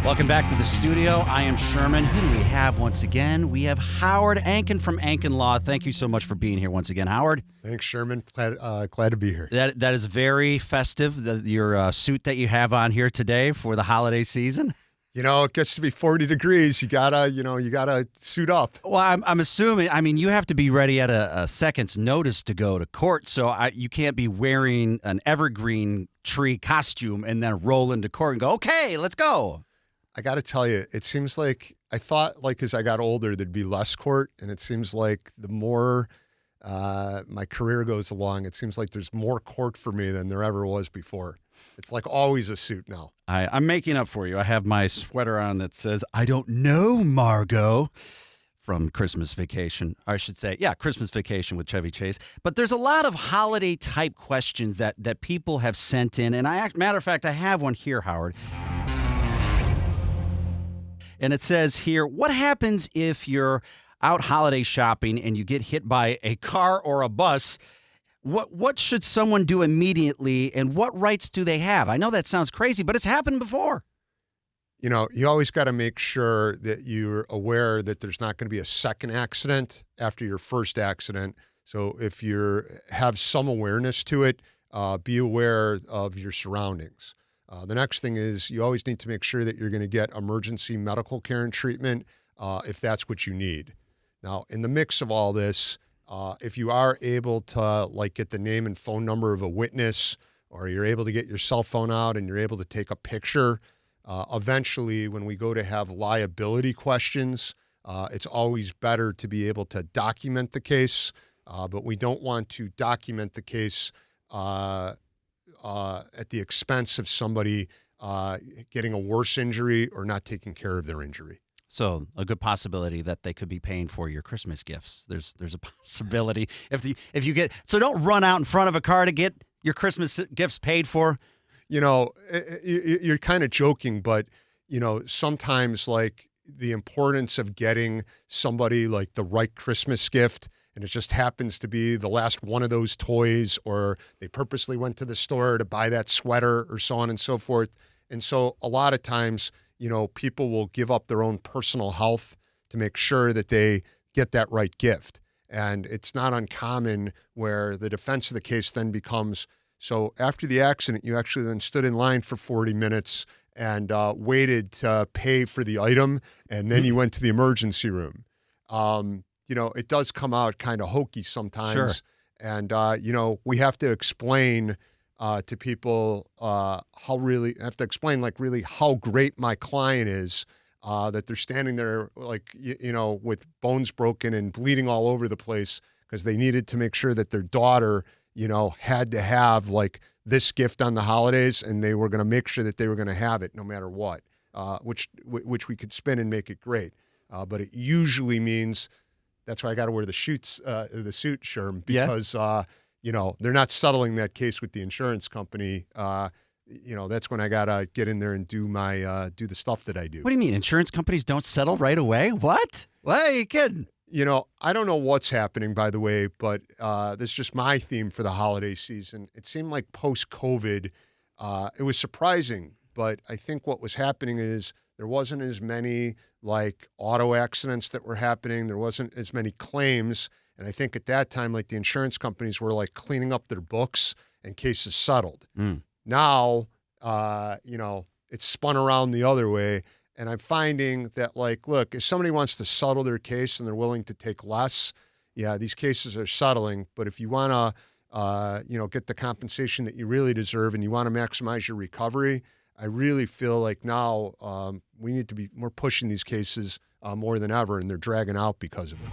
Welcome back to the studio. I am Sherman. Who do we have once again? We have Howard Ankin from Ankin Law. Thank you so much for being here once again, Howard. Thanks, Sherman. Glad to be here. That is very festive, your suit that you have on here today for the holiday season. You know, it gets to be 40 degrees. You gotta suit up. Well, I'm assuming, you have to be ready at a second's notice to go to court, so you can't be wearing an evergreen tree costume and then roll into court and go, okay, let's go. I got to tell you, it seems like I thought as I got older, there'd be less court. And it seems like the more my career goes along, it seems like there's more court for me than there ever was before. It's like always a suit now. I'm making up for you. I have my sweater on that says, I don't know, Margot, from Christmas Vacation. Or I should say, Christmas Vacation with Chevy Chase. But there's a lot of holiday-type questions that people have sent in. And matter of fact, I have one here, Howard. And it says here, what happens if you're out holiday shopping and you get hit by a car or a bus? What should someone do immediately, and what rights do they have? I know that sounds crazy, but it's happened before. You know, you always got to make sure that you're aware that there's not going to be a second accident after your first accident. So if you have some awareness to it, be aware of your surroundings. The next thing is you always need to make sure that you're going to get emergency medical care and treatment if that's what you need. Now, in the mix of all this, if you are able to get the name and phone number of a witness, or you're able to get your cell phone out and you're able to take a picture, eventually when we go to have liability questions, it's always better to be able to document the case, but we don't want to document the case at the expense of somebody getting a worse injury or not taking care of their injury. So a good possibility that they could be paying for your Christmas gifts. There's a possibility if you get, so don't run out in front of a car to get your Christmas gifts paid for. You know, you're kind of joking, but sometimes the importance of getting somebody the right Christmas gift, and it just happens to be the last one of those toys, or they purposely went to the store to buy that sweater, or so on and so forth. And so a lot of times, people will give up their own personal health to make sure that they get that right gift. And it's not uncommon where the defense of the case then becomes, so after the accident, you actually then stood in line for 40 minutes and waited to pay for the item, and then you went to the emergency room. It does come out kind of hokey sometimes. Sure. And, we have to explain to people really how great my client is, that they're standing there with bones broken and bleeding all over the place because they needed to make sure that their daughter, had to have this gift on the holidays, and they were going to make sure that they were going to have it no matter what, which we could spin and make it great. But it usually means that's why I got to wear the suit, Sherm, because, they're not settling that case with the insurance company. That's when I got to get in there and do the stuff that I do. What do you mean? Insurance companies don't settle right away? What? What are you kidding? I don't know what's happening, by the way, but this is just my theme for the holiday season. It seemed like post-COVID, it was surprising, but I think what was happening is there wasn't as many auto accidents that were happening. There wasn't as many claims. And I think at that time, the insurance companies were cleaning up their books and cases settled. Now, it's spun around the other way. And I'm finding that look, if somebody wants to settle their case and they're willing to take less, these cases are settling. But if you want to, get the compensation that you really deserve and you want to maximize your recovery, I really feel like now we need to be more pushing these cases more than ever, and they're dragging out because of it.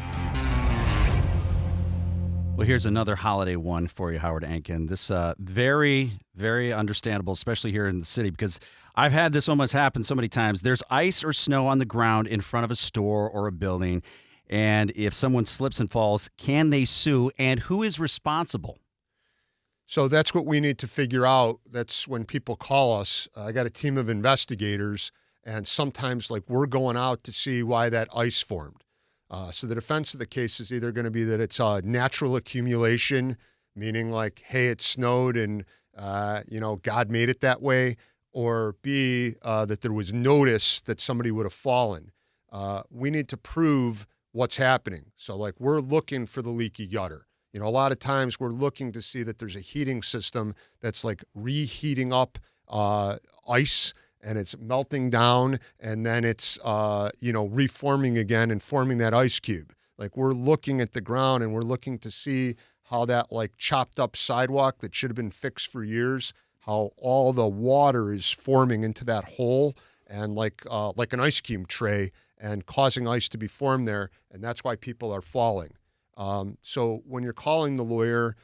Well, here's another holiday one for you, Howard Ankin. This very, very understandable, especially here in the city, because I've had this almost happen so many times. There's ice or snow on the ground in front of a store or a building, and if someone slips and falls, can they sue, and who is responsible? So that's what we need to figure out. That's when people call us. I got a team of investigators, and sometimes we're going out to see why that ice formed. So the defense of the case is either going to be that it's a natural accumulation, meaning hey, it snowed and, God made it that way, or B, that there was notice that somebody would have fallen. We need to prove what's happening. So like we're looking for the leaky gutter. A lot of times we're looking to see that there's a heating system that's like reheating up ice, and it's melting down, and then it's reforming again and forming that ice cube. Like we're looking at the ground and we're looking to see how that like chopped up sidewalk that should have been fixed for years, how all the water is forming into that hole and like an ice cube tray and causing ice to be formed there, and that's why people are falling. So when you're calling the lawyer,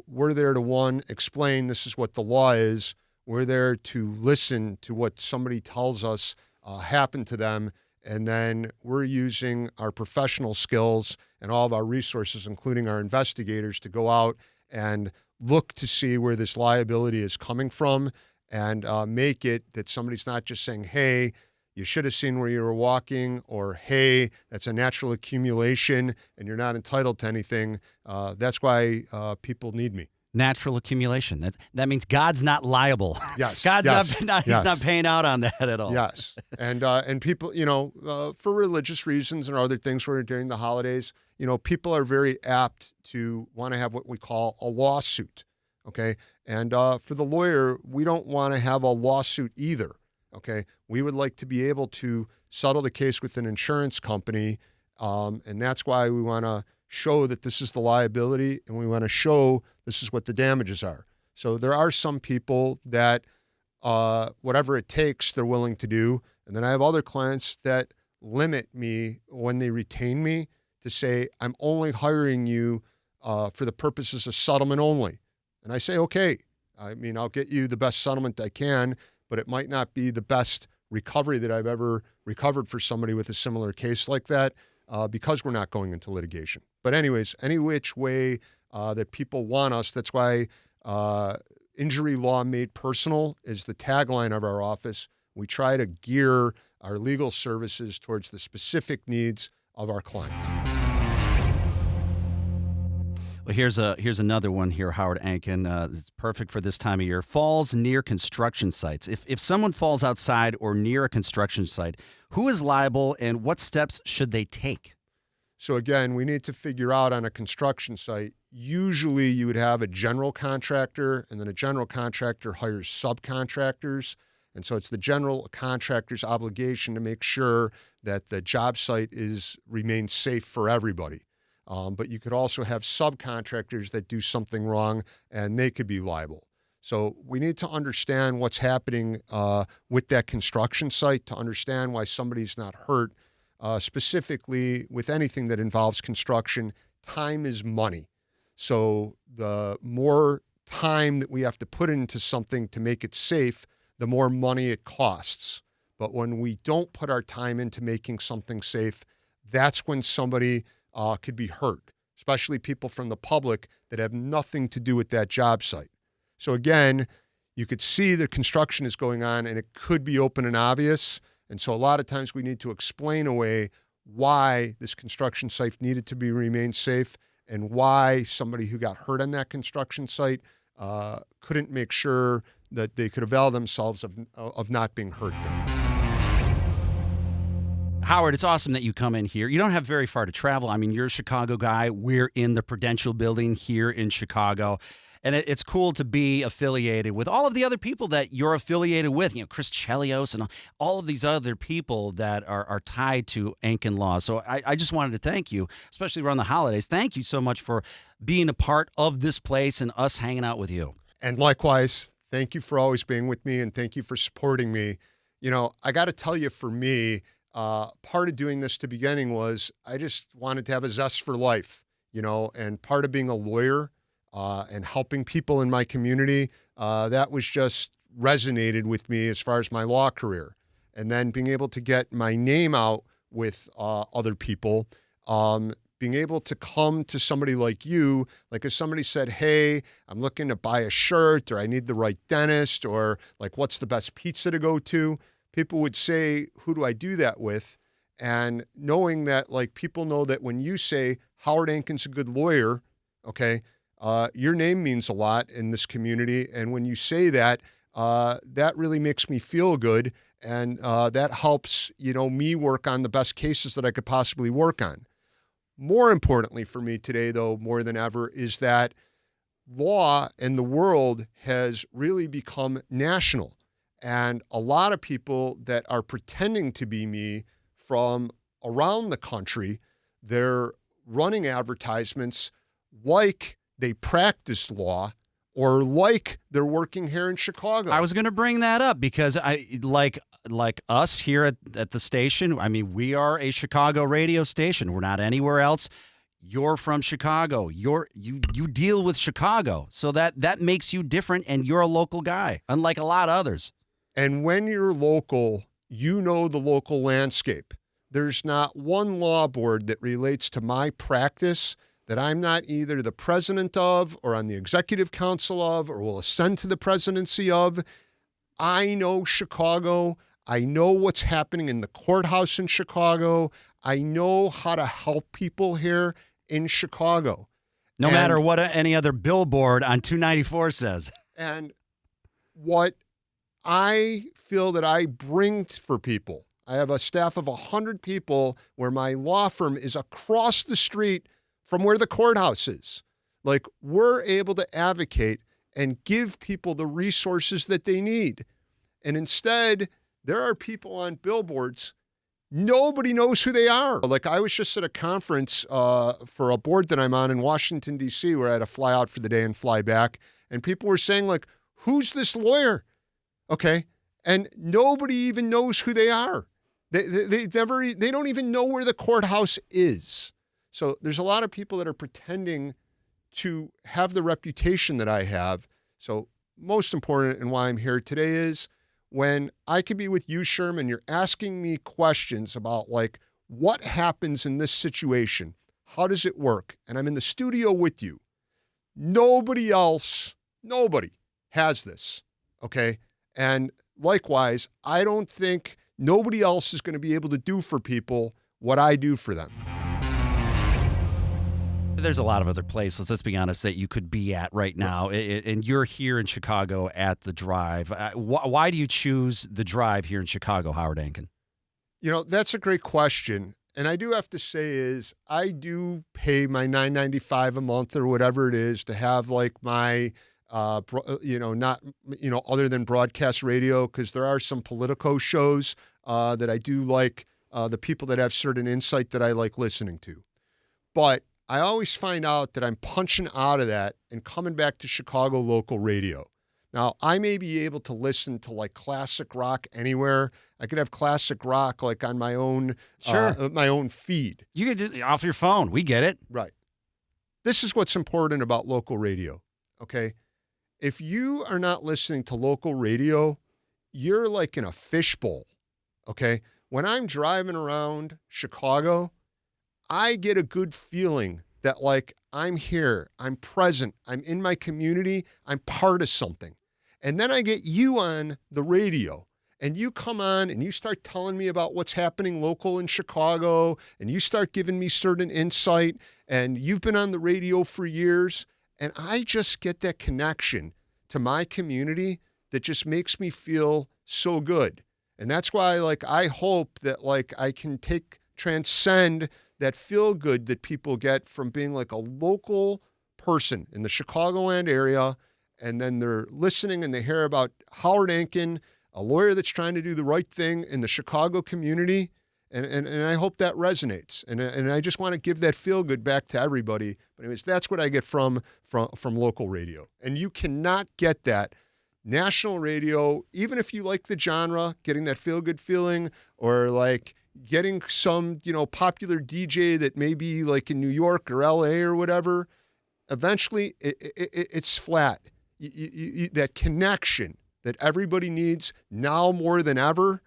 we're there to, one, explain this is what the law is. We're there to listen to what somebody tells us happened to them, and then we're using our professional skills and all of our resources, including our investigators, to go out and look to see where this liability is coming from and make it that somebody's not just saying, hey, you should have seen where you were walking, or, hey, that's a natural accumulation and you're not entitled to anything. That's why people need me. Natural accumulation. That means God's not liable. Yes. God's yes, not he's not paying out on that at all. Yes. And people, for religious reasons and other things during the holidays, people are very apt to want to have what we call a lawsuit. Okay. And for the lawyer, we don't want to have a lawsuit either. Okay. We would like to be able to settle the case with an insurance company. And that's why we want to show that this is the liability, and we want to show this is what the damages are. So there are some people that whatever it takes, they're willing to do. And then I have other clients that limit me when they retain me to say, I'm only hiring you for the purposes of settlement only. And I say, okay, I'll get you the best settlement I can, but it might not be the best recovery that I've ever recovered for somebody with a similar case like that, because we're not going into litigation. But anyways, any which way that people want us, that's why injury law made personal is the tagline of our office. We try to gear our legal services towards the specific needs of our clients. Well, here's another one here, Howard Ankin. It's perfect for this time of year. Falls near construction sites. If someone falls outside or near a construction site, who is liable and what steps should they take? So again, we need to figure out on a construction site, usually you would have a general contractor, and then a general contractor hires subcontractors. And so it's the general contractor's obligation to make sure that the job site remains safe for everybody. But you could also have subcontractors that do something wrong, and they could be liable. So we need to understand what's happening with that construction site to understand why somebody's not hurt. Specifically with anything that involves construction, time is money. So the more time that we have to put into something to make it safe, the more money it costs. But when we don't put our time into making something safe, that's when somebody could be hurt, especially people from the public that have nothing to do with that job site. So again, you could see the construction is going on and it could be open and obvious. And so a lot of times we need to explain away why this construction site needed to remain safe and why somebody who got hurt on that construction site couldn't make sure that they could avail themselves of not being hurt there. Howard, it's awesome that you come in here. You don't have very far to travel. You're a Chicago guy. We're in the Prudential building here in Chicago. And it's cool to be affiliated with all of the other people that you're affiliated with, Chris Chelios and all of these other people that are tied to Ankin Law. So I just wanted to thank you, especially around the holidays. Thank you so much for being a part of this place and us hanging out with you. And likewise, thank you for always being with me, and thank you for supporting me. I got to tell you, for me, part of doing this to beginning was I just wanted to have a zest for life, and part of being a lawyer and helping people in my community, that was just resonated with me as far as my law career. And then being able to get my name out with other people, being able to come to somebody like you, like if somebody said, hey, I'm looking to buy a shirt, or I need the right dentist, or like what's the best pizza to go to, people would say, who do I do that with? And knowing that, like, people know that when you say Howard Ankin's a good lawyer, okay, your name means a lot in this community. And when you say that, that really makes me feel good. And that helps, me work on the best cases that I could possibly work on. More importantly for me today, though, more than ever, is that law in the world has really become national. And a lot of people that are pretending to be me from around the country, they're running advertisements like they practice law or like they're working here in Chicago. I was going to bring that up because I like us here at the station. I mean, we are a Chicago radio station. We're not anywhere else. You're from Chicago. You deal with Chicago. So that makes you different, and you're a local guy, unlike a lot of others. And when you're local, you know the local landscape. There's not one law board that relates to my practice that I'm not either the president of or on the executive council of or will ascend to the presidency of. I know Chicago. I know what's happening in the courthouse in Chicago. I know how to help people here in Chicago. No matter what any other billboard on 294 says. And what I feel that I bring for people, I have a staff of 100 people where my law firm is across the street from where the courthouse is. Like, we're able to advocate and give people the resources that they need. And instead, there are people on billboards, nobody knows who they are. Like, I was just at a conference for a board that I'm on in Washington, D.C., where I had to fly out for the day and fly back. And people were saying, like, who's this lawyer? Okay. And nobody even knows who they are. They don't even know where the courthouse is. So there's a lot of people that are pretending to have the reputation that I have. So most important and why I'm here today is when I could be with you, Sherman, you're asking me questions about like, what happens in this situation? How does it work? And I'm in the studio with you. Nobody has this, okay? And likewise, I don't think nobody else is going to be able to do for people what I do for them. There's a lot of other places, let's be honest, that you could be at right now, and you're here in Chicago at the Drive. Why do you choose the Drive here in Chicago, Howard Ankin? That's a great question. And I do have to say is I do pay my $9.95 a month or whatever it is to have like my other than broadcast radio, because there are some Politico shows that I do like, the people that have certain insight that I like listening to. But I always find out that I'm punching out of that and coming back to Chicago local radio. Now, I may be able to listen to like classic rock anywhere. I could have classic rock like on my own, my own feed. You could do it off your phone. We get it. Right. This is what's important about local radio, okay? If you are not listening to local radio, you're like in a fishbowl, okay? When I'm driving around Chicago, I get a good feeling that like I'm here, I'm present, I'm in my community, I'm part of something. And then I get you on the radio and you come on and you start telling me about what's happening local in Chicago and you start giving me certain insight and you've been on the radio for years. And I just get that connection to my community that just makes me feel so good. And that's why, like, I hope that, like, I can transcend that feel good that people get from being like a local person in the Chicagoland area. And then they're listening and they hear about Howard Ankin, a lawyer that's trying to do the right thing in the Chicago community. And I hope that resonates. And I just want to give that feel good back to everybody. But anyways, that's what I get from local radio. And you cannot get that national radio, even if you like the genre, getting that feel good feeling, or like getting some, popular DJ that may be like in New York or LA or whatever. Eventually it's flat. That connection that everybody needs now more than ever.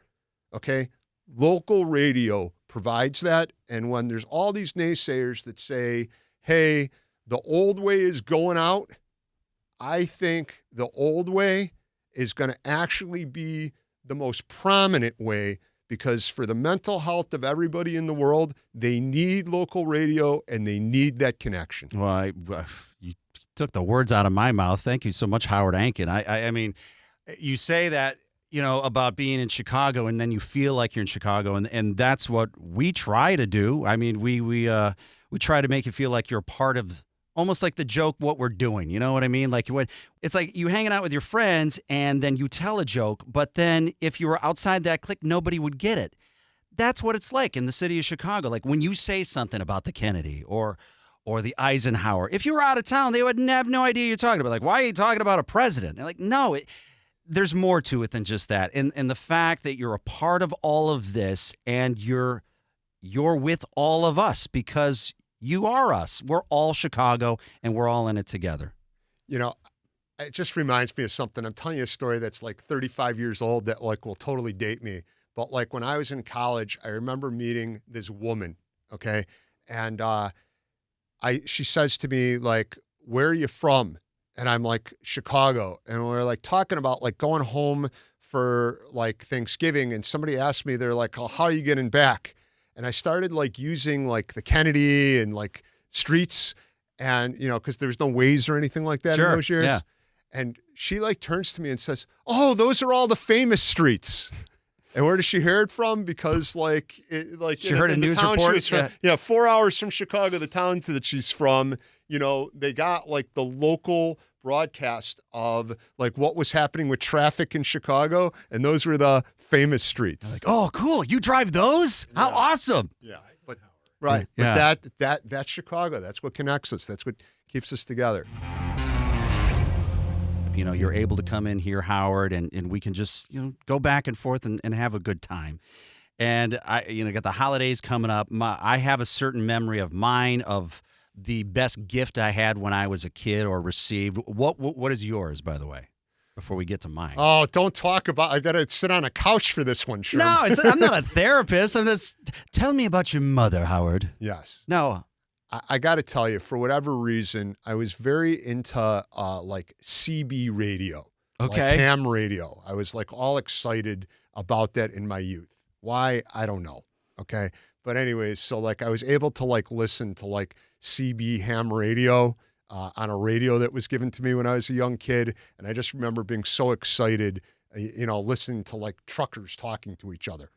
Okay. Local radio provides that. And when there's all these naysayers that say, hey, the old way is going out, I think the old way is going to actually be the most prominent way, because for the mental health of everybody in the world, they need local radio and they need that connection. Well, you took the words out of my mouth. Thank you so much, Howard Ankin. I mean, You say that, about being in Chicago, and then you feel like you're in Chicago, and that's what we try to do. I mean, we try to make you feel like you're a part of, almost like the joke, what we're doing. You know what I mean? Like when it's like you hanging out with your friends, and then you tell a joke, but then if you were outside that clique, nobody would get it. That's what it's like in the city of Chicago. Like when you say something about the Kennedy or the Eisenhower, if you were out of town, they would have no idea you're talking about. Like, why are you talking about a president? They're like, no, there's more to it than just that. And the fact that you're a part of all of this, and you're with all of us because you are us. We're all Chicago, and we're all in it together. You know, it just reminds me of something. I'm telling you a story that's like 35 years old that like will totally date me. But like when I was in college, I remember meeting this woman, okay? And she says to me, like, where are you from? And I'm like, Chicago. And we're like talking about like going home for like Thanksgiving. And somebody asked me, they're like, oh, how are you getting back? And I started like using like the Kennedy and like streets, and, because there's no Waze or anything like that in those years. Yeah. And she like turns to me and says, oh, those are all the famous streets. And where does she hear it from? Because she heard a news report. From, 4 hours from Chicago, the town that she's from, they got like the local broadcast of like what was happening with traffic in Chicago, and those were the famous streets. Like, oh, cool! You drive those? How awesome! Yeah, but right, yeah. But that's Chicago. That's what connects us. That's what keeps us together. You're able to come in here, Howard, and we can just, go back and forth and have a good time. And I, got the holidays coming up. I have a certain memory of mine of the best gift I had when I was a kid or received. What is yours, by the way, before we get to mine? Oh, don't talk about, I got to sit on a couch for this one, Sherman. No, I'm not a therapist. I'm just, tell me about your mother, Howard. Yes. No. I got to tell you, for whatever reason, I was very into like CB radio, like ham radio. I was like all excited about that in my youth. Why? I don't know. Okay. But anyways, so like I was able to like listen to like CB ham radio on a radio that was given to me when I was a young kid. And I just remember being so excited, listening to like truckers talking to each other.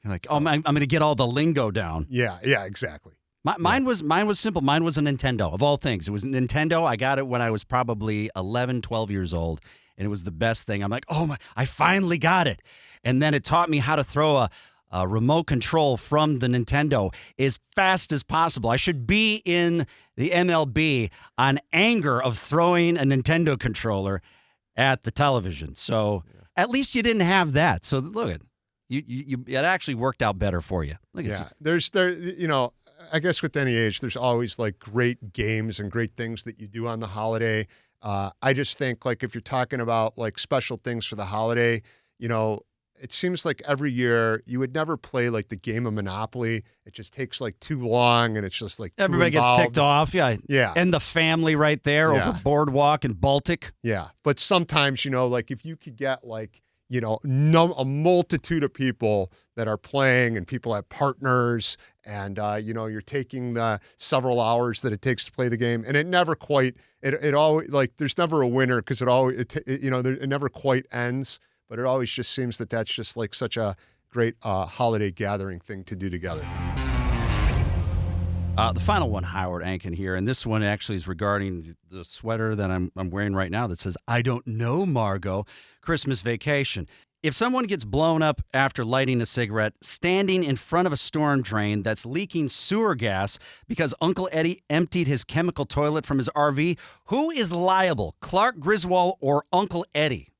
You're like, I'm going to get all the lingo down. Yeah, exactly. Mine was simple. Mine was a Nintendo, of all things. It was a Nintendo. I got it when I was probably 11, 12 years old, and it was the best thing. I'm like, oh my, I finally got it. And then it taught me how to throw a remote control from the Nintendo as fast as possible. I should be in the MLB on anger of throwing a Nintendo controller at the television. So at least you didn't have that. So look at it actually worked out better for you. Look at I guess with any age, there's always like great games and great things that you do on the holiday. I just think like if you're talking about like special things for the holiday, it seems like every year you would never play like the game of Monopoly. It just takes like too long, and it's just like everybody gets ticked off. Yeah. And the family right there over Boardwalk and Baltic. Yeah. But sometimes, like if you could get like, a multitude of people that are playing, and people have partners, and, you're taking the several hours that it takes to play the game, and it never quite, it always, like, there's never a winner because it never quite ends, but it always just seems that that's just like such a great holiday gathering thing to do together. The final one, Howard Ankin here, and this one actually is regarding the sweater that I'm wearing right now that says, I don't know, Margot, Christmas vacation. If someone gets blown up after lighting a cigarette, standing in front of a storm drain that's leaking sewer gas because Uncle Eddie emptied his chemical toilet from his RV, who is liable, Clark Griswold or Uncle Eddie?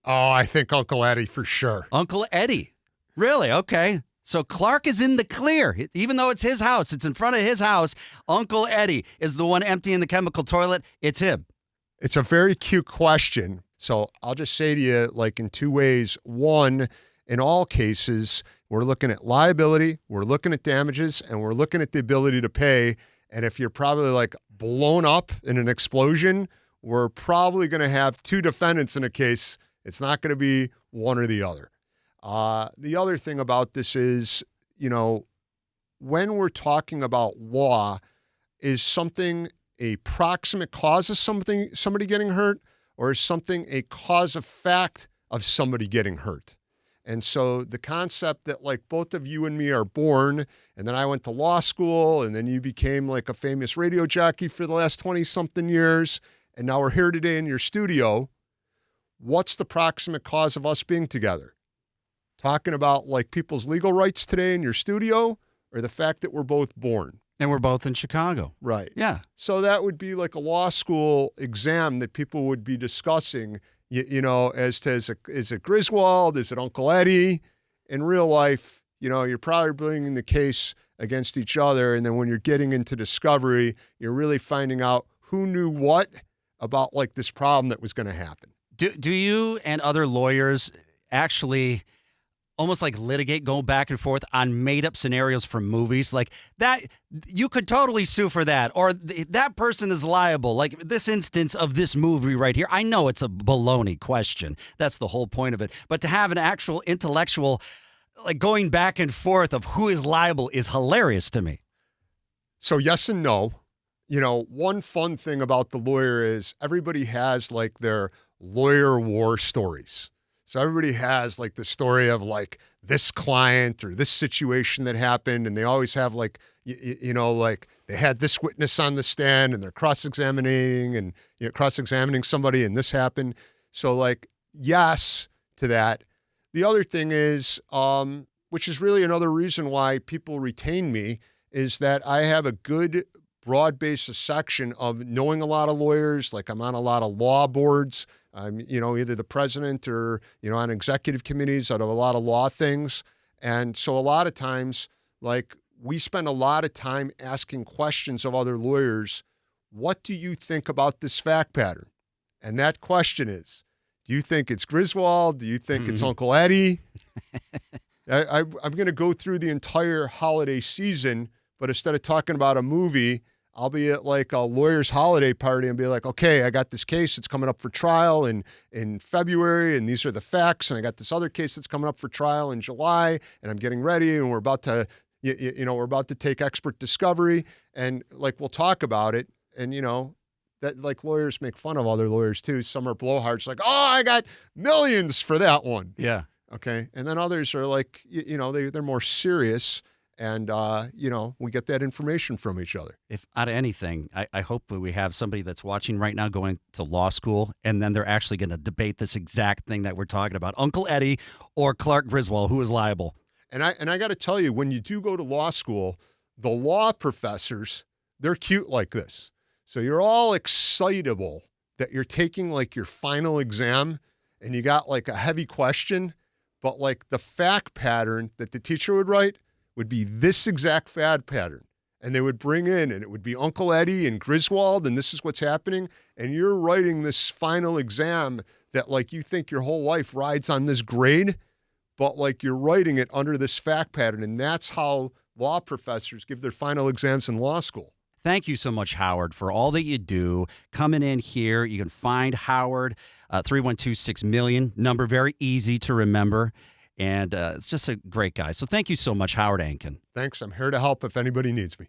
Oh, I think Uncle Eddie for sure. Uncle Eddie. Really? Okay. So Clark is in the clear. Even though it's his house, it's in front of his house. Uncle Eddie is the one emptying the chemical toilet. It's him. It's a very cute question. So I'll just say to you, like in two ways. One, in all cases, we're looking at liability, we're looking at damages, and we're looking at the ability to pay. And if you're probably like blown up in an explosion, we're probably going to have two defendants in a case. It's not going to be one or the other. The other thing about this is, when we're talking about law, is something a proximate cause of somebody getting hurt, or is something a cause of fact of somebody getting hurt? And so the concept that like both of you and me are born, and then I went to law school, and then you became like a famous radio jockey for the last 20-something years, and now we're here today in your studio. What's the proximate cause of us being together? Talking about like people's legal rights today in your studio, or the fact that we're both born? And we're both in Chicago. Right. Yeah. So that would be like a law school exam that people would be discussing, as to is it Griswold? Is it Uncle Eddie? In real life, you're probably bringing the case against each other. And then when you're getting into discovery, you're really finding out who knew what about like this problem that was going to happen. Do you and other lawyers actually almost like litigate, go back and forth on made-up scenarios from movies like that? You could totally sue for that, or that person is liable. Like this instance of this movie right here. I know it's a baloney question. That's the whole point of it. But to have an actual intellectual, like going back and forth of who is liable is hilarious to me. So yes and no. One fun thing about the lawyer is everybody has like their lawyer war stories. So everybody has like the story of like this client or this situation that happened, and they always have like, like they had this witness on the stand and they're cross-examining and cross-examining somebody and this happened. So like, yes to that. The other thing is, which is really another reason why people retain me, is that I have a good broad-based section of knowing a lot of lawyers. Like I'm on a lot of law boards. I'm, either the president or, on executive committees out of a lot of law things. And so a lot of times, like we spend a lot of time asking questions of other lawyers. What do you think about this fact pattern? And that question is, do you think it's Griswold? Do you think it's Uncle Eddie? I'm going to go through the entire holiday season, but instead of talking about a movie, I'll be at like a lawyer's holiday party and be like, okay, I got this case. It's coming up for trial in February, and these are the facts. And I got this other case that's coming up for trial in July, and I'm getting ready, and we're about to, we're about to take expert discovery, and like we'll talk about it. And that like lawyers make fun of other lawyers too. Some are blowhards, like, oh, I got millions for that one. Yeah. Okay, and then others are like, they're more serious. And, we get that information from each other. If out of anything, I hope that we have somebody that's watching right now going to law school, and then they're actually going to debate this exact thing that we're talking about, Uncle Eddie or Clark Griswold, who is liable. And I got to tell you, when you do go to law school, the law professors, they're cute like this. So you're all excitable that you're taking like your final exam and you got like a heavy question, but like the fact pattern that the teacher would write would be this exact fact pattern. And they would bring in, and it would be Uncle Eddie and Griswold, and this is what's happening. And you're writing this final exam that like you think your whole life rides on this grade, but like you're writing it under this fact pattern. And that's how law professors give their final exams in law school. Thank you so much, Howard, for all that you do. Coming in here, you can find Howard, 312-6-million, number very easy to remember. And it's just a great guy. So thank you so much, Howard Ankin. Thanks. I'm here to help if anybody needs me.